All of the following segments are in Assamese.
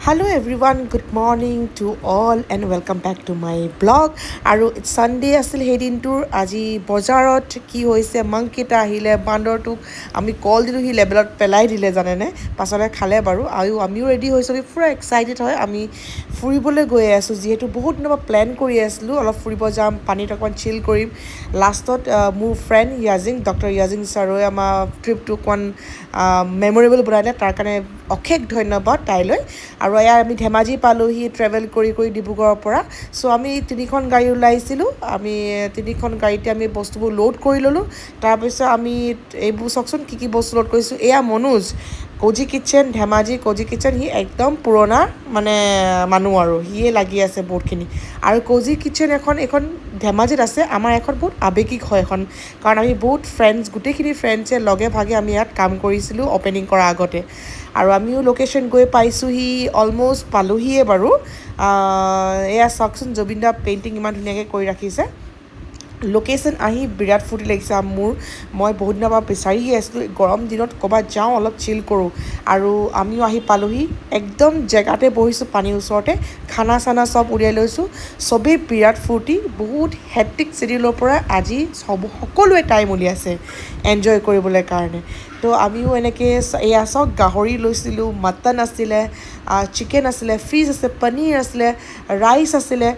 Hello everyone, good morning to all and welcome back to my blog. আৰু Sunday আছিল সেই দিনটোৰ আজি বজাৰত কি হৈছে মাংকিটা আহিলে বান্দৰটোক আমি কল দিলোঁ সি লেবেলত পেলাই দিলে জানেনে পাছলৈ খালে বাৰু আৰু আমিও ৰেডি হৈছোঁ আমি পুৰা এক্সাইটেড হয় আমি ফুৰিবলৈ গৈ আছোঁ যিহেতু বহুত দিনৰ পৰা প্লেন কৰি আছিলোঁ অলপ ফুৰিব যাম পানীত অকণমান চিল কৰিম লাষ্টত মোৰ ফ্ৰেণ্ড য়াজিং ডক্টৰ য়াজিং ছাৰে আমাৰ ট্ৰিপটো অকণমান মেমৰেবল বনাইলে তাৰ কাৰণে অশেষ ধন্যবাদ তাইলৈ আৰু এয়া আমি ধেমাজি পালোঁহি ট্ৰেভেল কৰি ডিব্ৰুগড়ৰ পৰা চ' আমি তিনিখন গাড়ী ওলাইছিলোঁ আমি তিনিখন গাড়ীতে আমি বস্তুবোৰ লোড কৰি ল'লোঁ তাৰপিছত আমি এইবোৰ চাওকচোন কি বস্তু লোড কৰিছোঁ এয়া Manoj cozy kitchen Dhemaji cozy kitchen সি একদম পুৰণা মানে মানুহ আৰু সিয়ে লাগি আছে বহুতখিনি আৰু কজি কিটচেন এইখন ধেমাজিত আছে আমাৰ এখন বহুত আৱেগিক হয় এখন কাৰণ আমি বহুত গোটেইখিনি ফ্ৰেণ্ডছে লগে ভাগে আমি ইয়াত কাম কৰিছিলোঁ অ'পেনিং কৰাৰ আগতে আৰু আমিও লোকেশ্যন গৈ পাইছোঁহি অলম'ষ্ট পালোঁহিয়ে বাৰু এয়া চাওকচোন জুবিন দা পেইণ্টিং ইমান ধুনীয়াকৈ কৰি ৰাখিছে লোকেশ্যন আহি বিৰাট ফূৰ্তি লাগিছে মই বহুত দিনৰ পৰা বিচাৰিয়ে আছিলোঁ গৰম দিনত ক'ৰবাত যাওঁ অলপ চিল কৰোঁ আৰু আমিও আহি পালোঁহি একদম জেগাতে বহিছোঁ পানীৰ ওচৰতে খানা চানা চব উলিয়াই লৈছোঁ চবেই বিৰাট ফূৰ্তি বহুত হেক্টিক চিডিউলৰ পৰা আজি সকলোৱে টাইম উলিয়াইছে এনজয় কৰিবলৈ কাৰণে তো আমিও এনেকৈ এয়া চাওক গাহৰি লৈছিলোঁ মাটন আছিলে চিকেন আছিলে ফিছ আছে পনীৰ আছিলে ৰাইচ আছিলে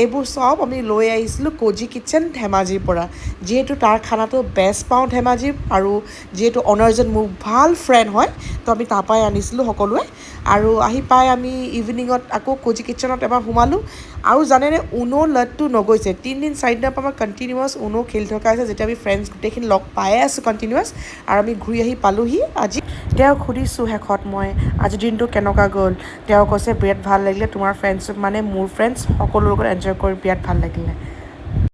এইবোৰ চব আমি লৈ আহিছিলোঁ কজি কিটচেন ধেমাজিৰ পৰা যিহেতু তাৰ খানাটো বেষ্ট পাওঁ ধেমাজিৰ আৰু যিহেতু অনাৰজন মোৰ ভাল ফ্ৰেণ্ড হয় তো আমি তাৰ পৰাই আনিছিলোঁ সকলোৱে আৰু আহি পাই আমি ইভিনিঙত আকৌ কজি কিটচেনত এবাৰ সোমালোঁ আৰু জানেনে ঊনো লটটো নগৈছে 3 দিন 4 দিনৰ পৰা আমাৰ কণ্টিনিউৱাছ ঊনো খেলি থকা আছে যেতিয়া আমি ফ্ৰেণ্ডছ গোটেইখিনি লগ পায়ে আছোঁ কণ্টিনিউৱাছ আৰু আমি ঘূৰি আহি পালোঁহি আজি তেওঁক সুধিছোঁ শেষত মই আজিৰ দিনটো কেনেকুৱা গ'ল তেওঁ কৈছে বিৰাট ভাল লাগিলে তোমাৰ ফ্ৰেণ্ডছ মানে মোৰ ফ্ৰেণ্ডছ সকলোৰ লগত এনজয় কৰি বিৰাট ভাল লাগিলে